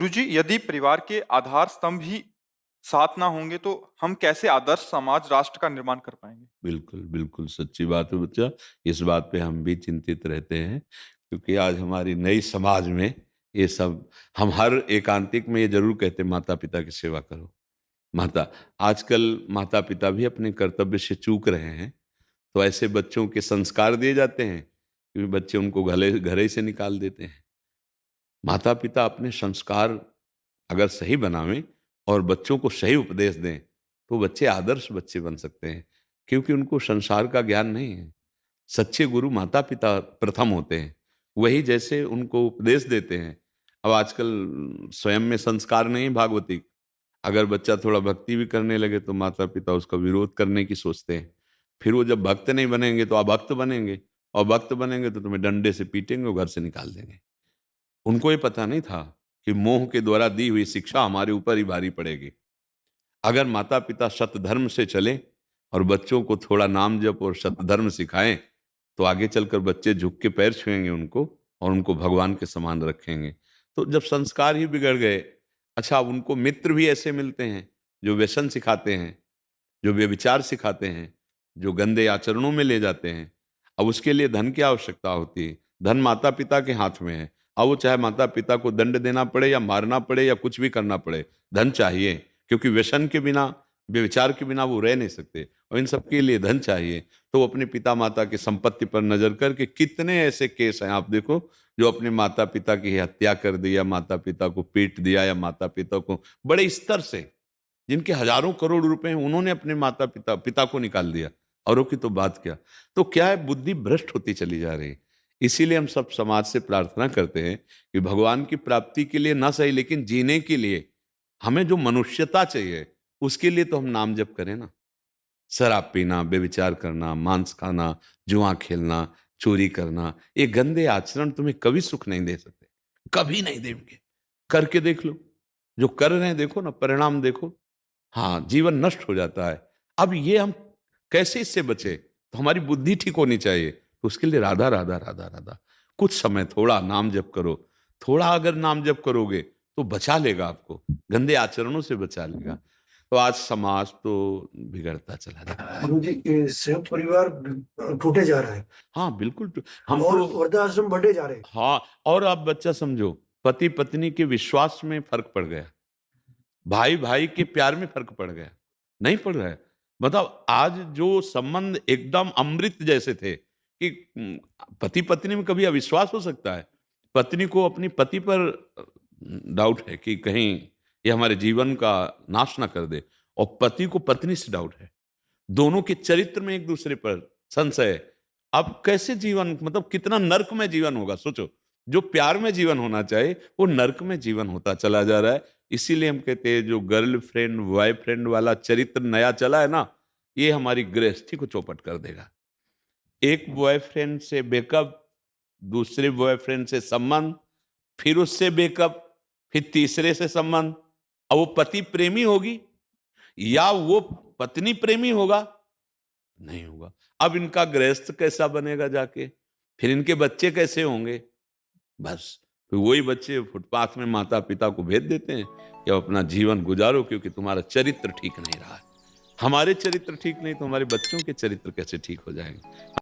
गुरुजी, यदि परिवार के आधार स्तंभ ही साथ ना होंगे तो हम कैसे आदर्श समाज राष्ट्र का निर्माण कर पाएंगे? बिल्कुल, बिल्कुल सच्ची बात है बच्चा। इस बात पे हम भी चिंतित रहते हैं, क्योंकि आज हमारी नई समाज में ये सब हम हर एकांतिक में ये ज़रूर कहते हैं, माता-पिता की सेवा करो। माता आजकल माता-पिता भी अपने कर्तव्य से चूक रहे हैं, तो ऐसे बच्चों के संस्कार दिए जाते हैं, कि बच्चे उनको घले घरे से निकाल देते हैं। माता-पिता अपने संस्कार अगर सही बनावें और बच्चों को सही उपदेश दें, तो बच्चे आदर्श बच्चे बन सकते हैं, क्योंकि उनको संसार का ज्ञान नहीं है। सच्चे गुरु माता-पिता प्रथम होते हैं, वही जैसे उनको उपदेश देते हैं। अब आजकल स्वयं में संस्कार नहीं भागवती, अगर बच्चा थोड़ा भक्ति भी करने लगे तो माता-पिता उसका विरोध करने की सोचते हैं। फिर वो जब भक्त नहीं बनेंगे तो अभक्त बनेंगे, और भक्त बनेंगे तो तुम्हें डंडे से पीटेंगे और घर से निकाल देंगे। उनको ये पता नहीं था कि मोह के द्वारा दी हुई शिक्षा हमारे ऊपर ही भारी पड़ेगी। अगर माता-पिता सतधर्म से चलें और बच्चों को थोड़ा नाम जप और सतधर्म सिखाएँ, तो आगे चलकर बच्चे झुक के पैर छुएँगे उनको और उनको भगवान के समान रखेंगे। तो जब संस्कार ही बिगड़ गए, अच्छा अब उनको मित्र भी ऐसे मिलते हैं, जो व्यसन सिखाते हैं, जो व्यभिचार सिखाते हैं, जो गंदे आचरणों में ले जाते हैं। अब उसके लिए धन की आवश्यकता होती है। धन माता-पिता के हाथ में है। अब वो चाहे माता-पिता को दंड देना पड़े या मारना पड़े या कुछ भी करना पड़े, धन चाहिए। क्योंकि व्यसन के बिना, व्यभिचार के बिना वो रह नहीं सकते, और इन सब के लिए धन चाहिए। तो वो अपने पिता-माता की संपत्ति पर नज़र करके कितने ऐसे केस हैं आप देखो, जो अपने माता-पिता की हत्या कर दी या माता-पिता को पीट दिया या माता-पिता को बड़े स्तर से, जिनके हज़ारों करोड़ रुपए हैं, उन्होंने अपने माता-पिता पिता को निकाल दिया, औरों की तो बात क्या। तो क्या है, बुद्धि भ्रष्ट होती चली जा रही है। इसीलिए हम सब समाज से प्रार्थना करते हैं कि भगवान की प्राप्ति के लिए ना सही, लेकिन जीने के लिए हमें जो मनुष्यता चाहिए, उसके लिए तो हम नाम जप करें ना। शराब पीना, व्यभिचार करना, मांस खाना, जुआ खेलना, चोरी करना, ये गंदे आचरण तुम्हें कभी सुख नहीं दे सकते, कभी नहीं देंगे। करके देख लो, जो कर रहे हैं देखो ना, परिणाम देखो। हाँ, जीवन नष्ट हो जाता है। अब ये हम कैसे इससे बचें? तो हमारी बुद्धि ठीक होनी चाहिए। तो उसके लिए राधा, राधा, राधा, राधा। कुछ समय थोड़ा नाम जप करो। थोड़ा अगर नाम जप करोगे, तो बचा लेगा आपको, गंदे आचरणों से बचा लेगा। तो आज समाज तो बिगड़ता चला जा रहा है। गुरुजी, संयुक्त परिवार टूटे जा रहा है हाँ, बिल्कुल हम और तो वृद्धाश्रम बढ़े जा रहे हैं। हाँ, और आप बच्चा समझो, पति-पत्नी के विश्वास में फ़र्क पड़ गया। भाई-भाई के प्यार में फ़र्क पड़ गया। नहीं पड़ रहा है। मतलब आज जो संबंध एकदम अमृत जैसे थे, कि पति-पत्नी में कभी अविश्वास हो सकता है? पत्नी को अपनी पति पर डाउट है कि कहीं ये हमारे जीवन का नाश ना कर दे, और पति को पत्नी से डाउट है। दोनों के चरित्र में एक-दूसरे पर संशय है। अब कैसे जीवन, मतलब कितना नर्कमय जीवन होगा सोचो। जो प्यार में जीवन होना चाहिए, वो नर्क में जीवन होता चला जा रहा है। इसीलिए हम कहते हैं, जो गर्लफ्रेंड, बॉयफ्रेंड वाला चरित्र नया चला है ना, ये हमारी गृहस्थी को चौपट कर देगा। एक बॉयफ्रेंड से ब्रेकअप, दूसरे बॉयफ्रेंड से संबंध, फिर उससे ब्रेकअप, फिर तीसरे से संबंध। अब वो पति प्रेमी होगी या वो पत्नी प्रेमी होगा? नहीं होगा। अब इनका गृहस्थ कैसा बनेगा जाके? फिर इनके बच्चे कैसे होंगे? बस, फिर वही बच्चे फुटपाथ में माता-पिता को भेज देते हैं कि अब अपना जीवन गुजारो, क्योंकि तुम्हारा चरित्र ठीक नहीं रहा है। हमारे चरित्र ठीक नहीं तो हमारे बच्चों के चरित्र कैसे ठीक हो जाएँगे?